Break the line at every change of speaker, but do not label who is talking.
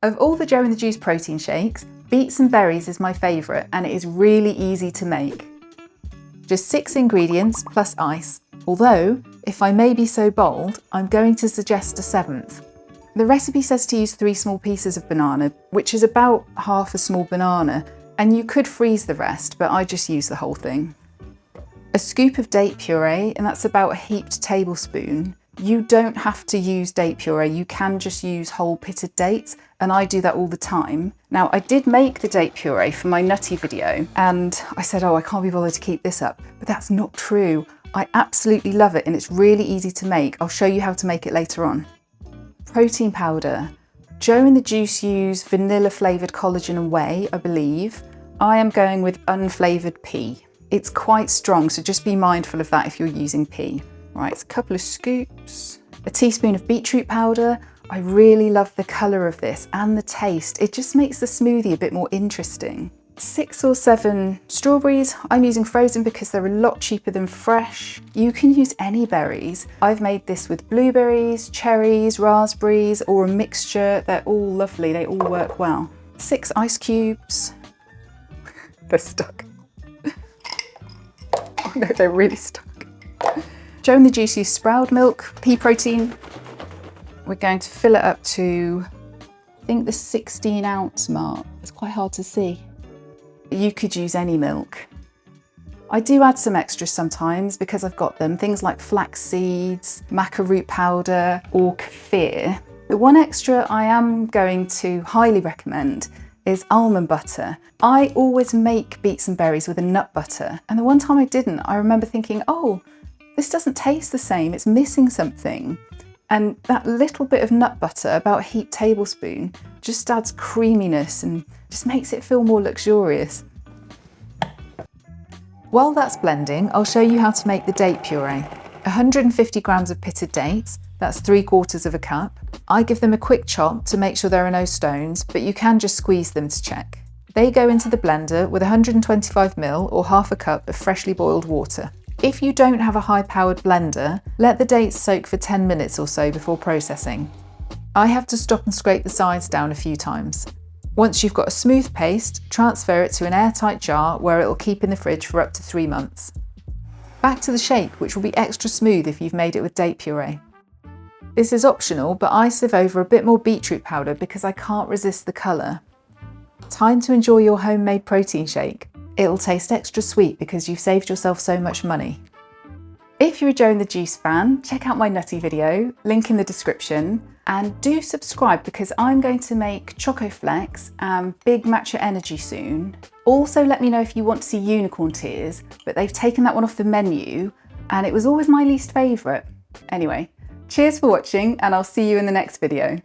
Of all the Joe in the Juice protein shakes, Beets and berries is my favourite, and it is really easy to make. Just 6 ingredients plus ice, although, if I may be so bold, I'm going to suggest a 7th. The recipe says to use 3 small pieces of banana, which is about half a small banana, and you could freeze the rest, but I just use the whole thing. A scoop of date puree, and that's about a heaped tablespoon. You don't have to use date puree, you can just use whole pitted dates, and I do that all the time. Now, I did make the date puree for my nutty video, and I said, oh, I can't be bothered to keep this up, but that's not true. I absolutely love it, and it's really easy to make. I'll show you how to make it later on. Protein powder. Joe in the Juice use vanilla flavoured collagen and whey, I believe. I am going with unflavoured pea. It's quite strong, so just be mindful of that if you're using pea. Right, it's a couple of scoops. A teaspoon of beetroot powder. I really love the colour of this and the taste. It just makes the smoothie a bit more interesting. 6 or 7 strawberries. I'm using frozen because they're a lot cheaper than fresh. You can use any berries. I've made this with blueberries, cherries, raspberries, or a mixture. They're all lovely, they all work well. 6 ice cubes. They're stuck. Oh no, they're really stuck. Joe in the Juice use sprout milk, pea protein. We're going to fill it up to, I think, the 16-ounce mark. It's quite hard to see. You could use any milk. I do add some extras sometimes because I've got them, things like flax seeds, maca root powder, or kefir. The one extra I am going to highly recommend is almond butter. I always make Beets and berries with a nut butter, and the one time I didn't, I remember thinking, oh, this doesn't taste the same, it's missing something. And that little bit of nut butter, about a heaped tablespoon, just adds creaminess and just makes it feel more luxurious. While that's blending, I'll show you how to make the date puree. 150 grams of pitted dates, that's 3/4 of a cup. I give them a quick chop to make sure there are no stones, but you can just squeeze them to check. They go into the blender with 125 ml or half a cup of freshly boiled water. If you don't have a high-powered blender, let the dates soak for 10 minutes or so before processing. I have to stop and scrape the sides down a few times. Once you've got a smooth paste, transfer it to an airtight jar where it will keep in the fridge for up to 3 months. Back to the shake, which will be extra smooth if you've made it with date puree. This is optional, but I sieve over a bit more beetroot powder because I can't resist the colour. Time to enjoy your homemade protein shake. It'll taste extra sweet because you've saved yourself so much money. If you're a Joe in the Juice fan, check out my nutty video, link in the description, and do subscribe because I'm going to make Choco Flex and Big Matcha Energy soon. Also let me know if you want to see unicorn tears, but they've taken that one off the menu and it was always my least favourite. Anyway, cheers for watching and I'll see you in the next video.